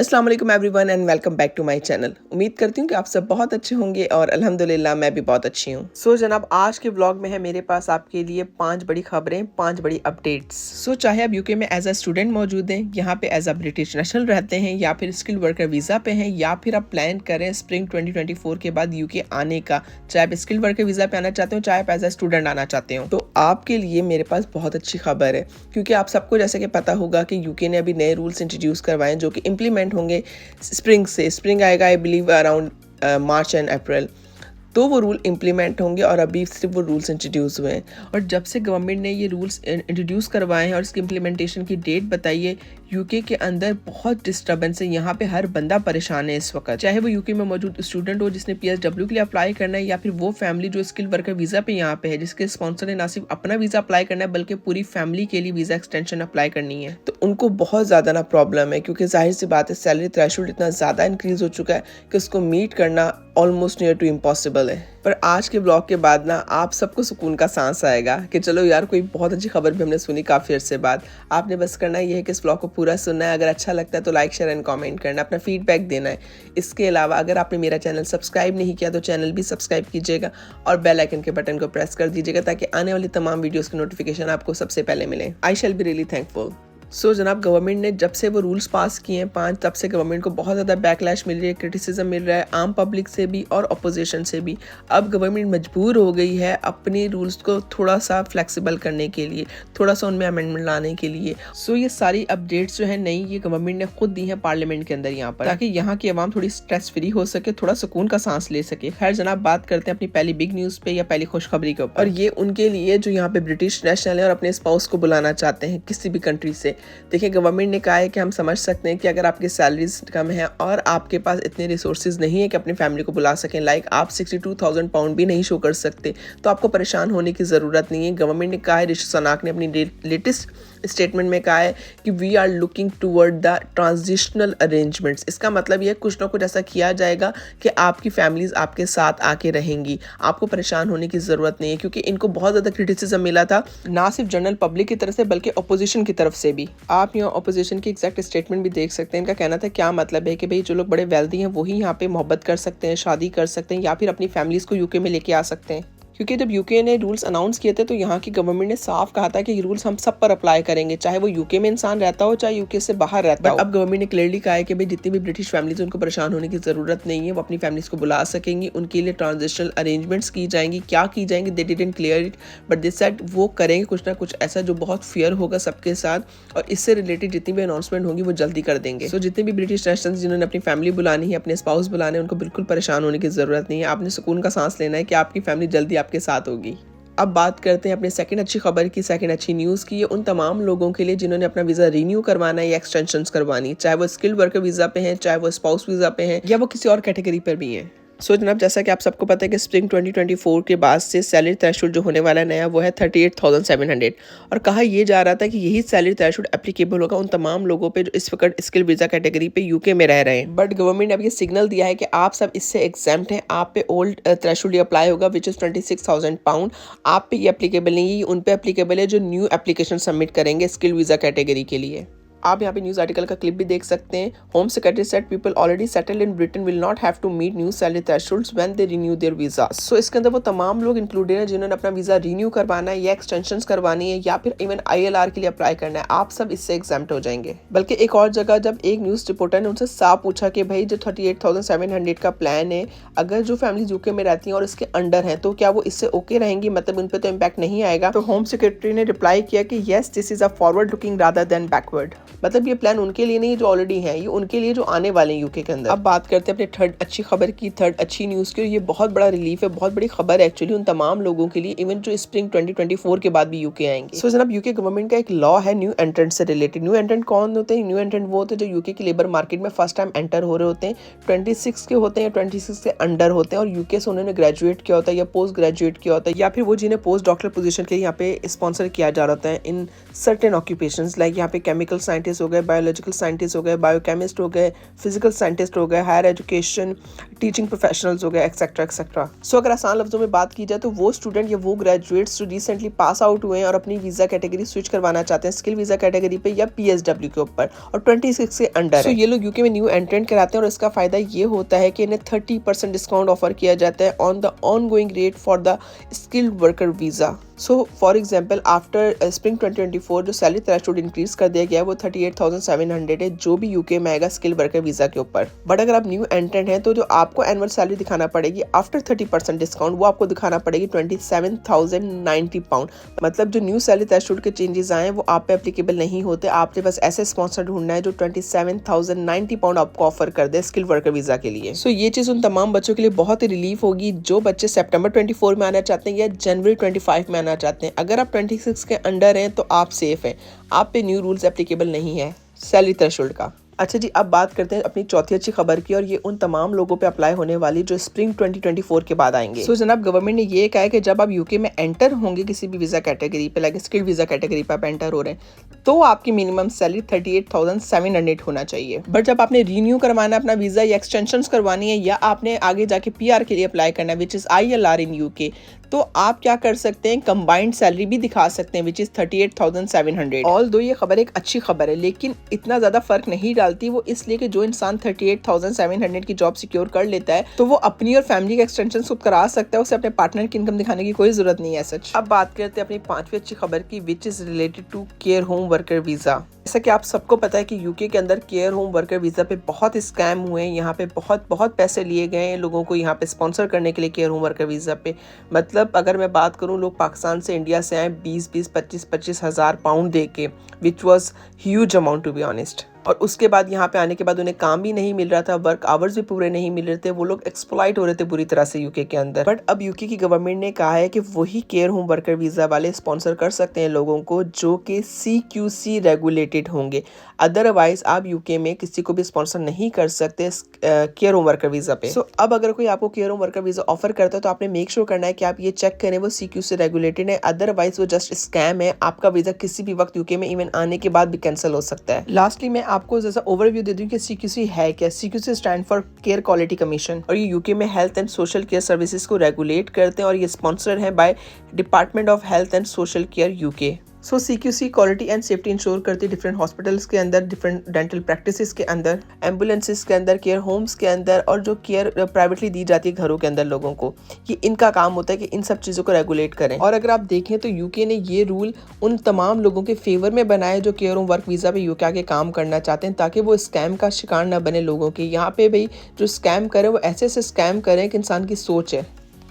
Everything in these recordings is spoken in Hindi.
अस्सलाम वालेकुम everyone and welcome back to my channel. उम्मीद करती हूँ कि आप सब बहुत अच्छे होंगे और अल्हम्दुलिल्लाह मैं भी बहुत अच्छी हूँ। सो जनाब, आज के व्लॉग में है मेरे पास आपके लिए 5 बड़ी खबरें, 5 बड़ी अपडेट्स। सो चाहे आप यूके में एज अ स्टूडेंट मौजूद हैं, यहाँ पे एज अ ब्रिटिश नेशनल रहते हैं, या फिर स्किल्ड वर्कर वीज़ा पे हैं, या फिर आप प्लान करें स्प्रिंग 2024 के बाद यूके आने का, चाहे आप स्किल्ड वर्कर वीज़ा पे आना चाहते हो, चाहे आप एज अ स्टूडेंट आना चाहते हो, तो आपके लिए मेरे पास बहुत अच्छी खबर है। क्योंकि आप सबको जैसे कि पता होगा कि यूके ने अभी नए रूल्स इंट्रोड्यूस करवाए जो कि इम्प्लीमेंट होंगे स्प्रिंग आएगा I believe around March and April. तो वो रूल इम्प्लीमेंट होंगे और अभी सिर्फ वो रूल्स इंट्रोड्यूस हुए हैं। और जब से गवर्नमेंट ने ये रूल्स इंट्रोड्यूस करवाए हैं और इसकी इम्प्लीमेंटेशन की डेट बताई है, यूके के अंदर बहुत डिस्टर्बेंस है। यहाँ पे हर बंदा परेशान है इस वक्त, चाहे वो यूके में मौजूद स्टूडेंट हो जिसने PSW के लिए अप्लाई करना है, या फिर वो फैमिली जो स्किल वर्कर वीज़ा पे यहाँ पे है जिसके स्पॉन्सर ने ना सिर्फ अपना वीज़ा अप्लाई करना है बल्कि पूरी फैमिली के लिए वीज़ा एक्सटेंशन अप्लाई करनी है। तो उनको बहुत ज़्यादा ना प्रॉब्लम है, क्योंकि जाहिर सी बात है सैलरी थ्रेशोल्ड इतना ज़्यादा इंक्रीज हो चुका है कि उसको मीट करना ऑलमोस्ट नियर टू इम्पॉसिबल है। पर आज के ब्लॉग के बाद ना आप सबको सुकून का सांस आएगा कि चलो यार, कोई बहुत अच्छी खबर भी हमने सुनी काफ़ी अर्से बाद। आपने बस करना ये है कि इस ब्लॉग को पूरा सुनना है। अगर अच्छा लगता है तो लाइक शेयर एंड कमेंट करना, अपना फीडबैक देना है। इसके अलावा अगर आपने मेरा चैनल सब्सक्राइब नहीं किया तो चैनल भी सब्सक्राइब कीजिएगा और बेल आइकन के बटन को प्रेस कर दीजिएगा ताकि आने वाली तमाम वीडियोज़ की नोटिफिकेशन आपको सबसे पहले मिले। आई शैल बी रियली थैंकफुल। सो जनाब, गवर्नमेंट ने जब से वो रूल्स पास किए हैं 5, तब से गवर्नमेंट को बहुत ज़्यादा बैकलैश मिल रही है, क्रिटिसिज्म मिल रहा है आम पब्लिक से भी और अपोजिशन से भी। अब गवर्नमेंट मजबूर हो गई है अपने रूल्स को थोड़ा सा फ्लेक्सिबल करने के लिए, थोड़ा सा उनमें अमेंडमेंट लाने के लिए। सो ये सारी अपडेट्स जो है नई, ये गवर्नमेंट ने खुद दी है पार्लियामेंट के अंदर यहाँ पर, ताकि यहाँ की आवाम थोड़ी स्ट्रेस फ्री हो सके, थोड़ा सुकून का सांस ले सके। खैर जनाब, बात करते हैं अपनी पहली बिग न्यूज़ पे या पहली खुशखबरी के ऊपर। और ये उनके लिए जो यहाँ पे ब्रिटिश नेशनल है और अपने स्पाउस को बुलाना चाहते हैं किसी भी कंट्री से। देखिए, गवर्नमेंट ने कहा है कि हम समझ सकते हैं कि अगर आपकी सैलरीज कम है और आपके पास इतने रिसोर्सेज नहीं है कि अपनी फैमिली को बुला सकें, लाइक आप 62,000 पाउंड भी नहीं शो कर सकते, तो आपको परेशान होने की ज़रूरत नहीं है। गवर्नमेंट ने कहा है, ऋषि सुनाक ने अपनी लेटेस्ट स्टेटमेंट में कहा है कि we are looking toward the transitional arrangements. इसका मतलब यह कुछ ना कुछ ऐसा किया जाएगा कि आपकी फैमिलीज आपके साथ आके रहेंगी, आपको परेशान होने की ज़रूरत नहीं है। क्योंकि इनको बहुत ज़्यादा क्रिटिसिज्म मिला था, ना सिर्फ जनरल पब्लिक की तरफ से बल्कि अपोजिशन की तरफ से भी। आप यहाँ अपोजिशन की एग्जैक्ट स्टेटमेंट भी देख सकते हैं। इनका कहना था क्या मतलब है कि भाई जो लोग बड़े वेल्दी हैं वही यहाँ पे मोहब्बत कर सकते हैं, शादी कर सकते हैं, या फिर अपनी फैमिलीज को यूके में लेके आ सकते हैं। क्योंकि जब यूके ने रूल्स अनाउंस किए थे तो यहाँ की गवर्नमेंट ने साफ कहा था कि ये रूल्स हम सब पर अप्लाई करेंगे, चाहे वो यूके में इंसान रहता हो चाहे यूके से बाहर रहता हो। अब गवर्नमेंट ने क्लियरली कहा है कि भाई जितनी भी ब्रिटिश फैमिलीज उनको परेशान होने की जरूरत नहीं है, वो अपनी फैमिलीज को बुला सकेंगी, उनके लिए ट्रांजिशनल अरेंजमेंट्स की जाएंगी। क्या की जाएंगी they didn't clear it, but they said वो करेंगे कुछ ना कुछ ऐसा जो बहुत फेयर होगा सबके साथ, और इससे रिलेटेड जितनी भी अनाउंसमेंट होंगी वो जल्दी कर देंगे। सो जितने भी ब्रिटिश नेशनल्स जिन्होंने अपनी फैमिली बुलानी है, अपने स्पाउस बुलाने, उनको बिल्कुल परेशान होने की जरूरत नहीं है। आपने सुकून का सांस लेना है कि आपकी फैमिली जल्दी आपके साथ होगी। अब बात करते हैं अपने सेकंड अच्छी खबर की, सेकंड अच्छी न्यूज़ की। ये उन तमाम लोगों के लिए जिन्होंने अपना वीज़ा रिन्यू करवाना है या एक्सटेंशंस करवानी, चाहे वो स्किल्ड वर्कर वीज़ा पे हैं, चाहे वो स्पाउस वीज़ा पे हैं, या वो किसी और कैटेगरी पर भी हैं। सो जनाब, जैसा कि आप सबको पता है कि स्प्रिंग 2024 के बाद से सैलरी थ्रेशोल्ड जो होने वाला है नया, वो है 38,700। और कहा यह जा रहा था कि यही सैलरी थ्रेशोल्ड एप्लीकेबल होगा उन तमाम लोगों पे जो इस वक्त स्किल वीज़ा कैटेगरी पे यूके में रह रहे हैं। बट गवर्नमेंट ने अब ये सिग्नल दिया है कि आप सब इससे एग्जेम्प्ट हैं, आप पे ओल्ड थ्रेशोल्ड अप्लाई होगा विच इज़ 26,000 पाउंड। आप पे ये एप्लीकेबल नहीं है, उन पे एप्लीकेबल है जो न्यू एप्लीकेशन सबमिट करेंगे स्किल वीज़ा कैटेगरी के लिए। आप यहाँ पे न्यूज़ आर्टिकल का क्लिप भी देख सकते हैं। Home secretary said people already settled in Britain will not have to meet new salary thresholds when they renew their visa. So इसके अंदर वो तमाम लोग इंक्लूडेड हैं जिन्होंने अपना वीज़ा रिन्यू करवाना है या एक्सटेंशंस करवानी है या फिर इवन ILR के लिए अप्लाई करना है, आप सब इससे एग्जाम्प्ट हो जाएंगे। बल्कि एक और जगह जब एक न्यूज़ रिपोर्टर ने उनसे साफ पूछा कि भाई जो 38,700 का प्लान है, अगर जो फैमिलीज यूके में रहती हैं और इसके अंडर हैं तो क्या वो इससे ओके रहेंगी, मतलब उन पर तो इम्पैक्ट नहीं आएगा। तो होम सेक्रेटरी ने रिप्लाई किया कि yes, this is a forward looking rather than backward. मतलब ये प्लान उनके लिए नहीं जो ऑलरेडी हैं, ये उनके लिए जो आने वाले हैं यूके के अंदर। अब बात करते हैं अपने थर्ड अच्छी खबर की, थर्ड अच्छी न्यूज़ की। ये बहुत बड़ा रिलीफ है, बहुत बड़ी खबर है एक्चुअली उन तमाम लोगों के लिए, इवन जो स्प्रिंग 2024 के बाद भी यूके आएंगे। सो जनाब, यूके गवर्नमेंट का एक लॉ है न्यू एंट्रेंट से रिलेटेड। न्यू एंट्रेंट कौन होते हैं? न्यू एंट्रेंट वो होते हैं जो यूके की लेबर मार्केट में फर्स्ट टाइम एंटर हो रहे होते हैं, 26 के होते हैं या 26 के अंडर होते हैं, और यूके से उन्होंने ग्रेजुएट किया होता है या पोस्ट ग्रेजुएट किया होता है, या फिर वो जिन्हें पोस्ट डॉक्टर पोजीशन के यहाँ पे स्पॉन्सर किया जा रहा होता है इन सर्टेन ऑक्यूपेशंस, लाइक यहाँ पे केमिकल साइंटिस्ट साइंटिस्ट हो गए, बायोलॉजिकल साइंटिस्ट हो गए, बायोकेमिस्ट हो गए, फिजिकल साइंटिस्ट हो गए, हायर एजुकेशन टीचिंग प्रोफेशनल्स हो गए, एक्सेट्रा एक्सेट्रा। सो अगर आसान लफ्जों में बात की जाए तो वो स्टूडेंट या वो ग्रेजुएट्स जो रिसेंटली पास आउट हुए हैं और अपनी वीजा कैटेगरी स्विच करवाना चाहते हैं स्किल वीजा कैटेगरी पे या PSW के ऊपर और 26 के अंडर है, ये लोग यूके में न्यू एंट्रेंट कराते हैं और इसका फायदा ये होता है कि इन्हें 30% डिस्काउंट ऑफर किया जाता है on the ongoing rate for the skilled worker visa. So for example after spring 2024 जो सैलरी थ्रेशोल्ड इंक्रीज कर दिया गया है वो 38,700 है जो भी यूके में आएगा स्किल वर्कर वीजा के ऊपर। बट अगर आप न्यू एंट्रेंट हैं तो जो आपको एनुअल सैलरी दिखाना पड़ेगी आफ्टर 30% डिस्काउंट वो आपको दिखाना पड़ेगी 27,090 पाउंड। मतलब जो न्यू सैलरी थ्रेशोल्ड के चेंजेस आए हैं वो आप पे एप्लीकेबल नहीं होते, आपके पास ऐसे स्पॉन्सर ढूंढना है जो 27,090 पाउंड आपको ऑफर कर दे स्किल वर्कर वीजा के लिए। सो ये चीज उन तमाम बच्चों के लिए बहुत ही रिलीफ होगी जो बच्चे सितंबर 24 में आना चाहते हैं या जनवरी 25 में आना चाहते हैं। अगर आप 26 के अंडर हैं तो आप सेफ हैं, आप पे न्यू रूल्स एप्लीकेबल नहीं है सैलरी थ्रेशोल्ड का। अच्छा जी, अब बात करते हैं अपनी चौथी अच्छी खबर की और ये उन तमाम लोगों पे अप्लाई होने वाली जो स्प्रिंग 2024 के बाद आएंगे। सो जनाब गवर्नमेंट ने ये कहा है कि जब आप यूके में एंटर होंगे किसी भी वीजा कैटेगरी पे, लाइक स्किल्ड वीजा कैटेगरी पे आप एंटर हो रहे हैं तो आपकी मिनिमम सैलरी 38,700 होना चाहिए। बट जब आपने रीन्यू करवाना अपना वीजा या एक्सटेंशन करवानी है या आपने आगे जाके PR के लिए अप्लाई करना है which is ILR in UK, तो आप क्या कर सकते हैं कंबाइंड सैलरी भी दिखा सकते हैं विच इज 38,700। ऑल दो ये खबर एक अच्छी खबर है लेकिन इतना ज्यादा फर्क नहीं डालती वो, इसलिए कि जो इंसान 38,700 की जॉब सिक्योर कर लेता है तो वो अपनी और फैमिली का एक्सटेंशन खुद करा सकता है, उसे अपने पार्टनर की इनकम दिखाने की कोई जरूरत नहीं है सच। अब बात करते हैं अपनी पांचवी अच्छी खबर की which is related to care home worker visa. जैसा कि आप सबको पता है कि यूके के अंदर केयर होम वर्कर वीजा पे बहुत स्कैम हुए हैं, यहाँ पे बहुत पैसे लिए गए हैं लोगों को यहाँ पे स्पॉन्सर करने के लिए केयर होम वर्कर वीजा पे। मतलब अगर मैं बात करूँ लोग पाकिस्तान से इंडिया से आए 20-20, 25-25 हज़ार पाउंड दे के which was huge amount to be honest, और उसके बाद यहाँ पे आने के बाद उन्हें काम भी नहीं मिल रहा था, वर्क आवर्स भी पूरे नहीं मिल रहे थे, वो लोग एक्सप्लॉइट हो रहे थे बुरी तरह से यूके के अंदर। बट अब यूके की गवर्नमेंट ने कहा है कि वही केयर होम वर्कर वीजा वाले स्पॉन्सर कर सकते हैं लोगों को जो कि CQC रेगुलेटेड होंगे, अदरवाइज आप यूके में किसी को भी स्पॉन्सर नहीं कर सकते केयर होम वर्कर वीजा पे। सो अब अगर कोई आपको care home worker visa offer करता है तो आपने मेक श्योर करना है कि आप ये चेक करें वो CQC रेगुलेटेड है, अदरवाइज वो जस्ट स्कैम है, आपका वीजा किसी भी वक्त यूके में इवन आने के बाद भी कैंसिल हो सकता है। लास्टली मैं आपको जैसा ओवरव्यू दे दूं कि CQC है क्या। CQC stand for care quality commission और ये यूके में health and social care services को रेगुलेट करते हैं और ये स्पॉन्सर है by department of health and social care UK. So CQC quality and safety ensure करती है डिफरेंट हॉस्पिटल्स के अंदर, डिफरेंट डेंटल प्रैक्टिसेस के अंदर, एम्बुलेंसेस के अंदर, केयर होम्स के अंदर और जो केयर प्राइवेटली दी जाती है घरों के अंदर लोगों को, ये इनका काम होता है कि इन सब चीज़ों को रेगुलेट करें। और अगर आप देखें तो यूके ने ये रूल उन तमाम लोगों के फेवर में बनाए जो केयर होम वर्क वीज़ा पे यूके आके काम करना चाहते हैं ताकि वो स्कैम का शिकार न बने लोगों के। यहाँ पे भाई जो स्कैम करें वो ऐसे स्कैम करें कि इंसान की सोच है,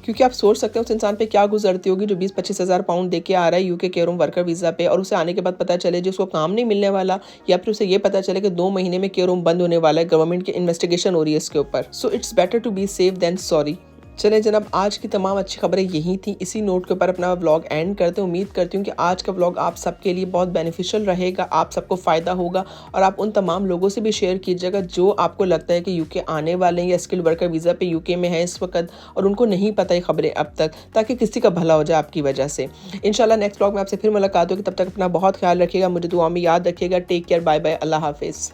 क्योंकि आप सोच सकते हैं उस इंसान पे क्या गुजरती होगी जो 20-25 हज़ार पाउंड दे के आ रहा है UK care home worker visa पे और उसे आने के बाद पता चले जो उसको काम नहीं मिलने वाला या फिर उसे ये पता चले कि 2 महीने में केयर होम बंद होने वाला है, गवर्नमेंट की इन्वेस्टिगेशन हो रही है इसके ऊपर। So it's better to be safe than sorry. चले जनाब, आज की तमाम अच्छी खबरें यही थी। इसी नोट के ऊपर अपना व्लॉग एंड करते हैं। उम्मीद करती हूँ कि आज का व्लॉग आप सबके लिए बहुत बेनिफिशियल रहेगा, आप सबको फ़ायदा होगा और आप उन तमाम लोगों से भी शेयर कीजिएगा जो आपको लगता है कि यूके आने वाले हैं या स्किल वर्कर वीज़ा पे यूके में है इस वक्त और उनको नहीं पता ये खबरें अब तक, ताकि किसी का भला हो जाए आपकी वजह से। इंशाल्लाह नेक्स्ट व्लॉग में आपसे फिर मुलाकात होगी, तब तक अपना बहुत ख्याल रखिएगा, मुझे दुआ में याद रखिएगा। टेक केयर, बाय बाय, अल्लाह हाफिज़।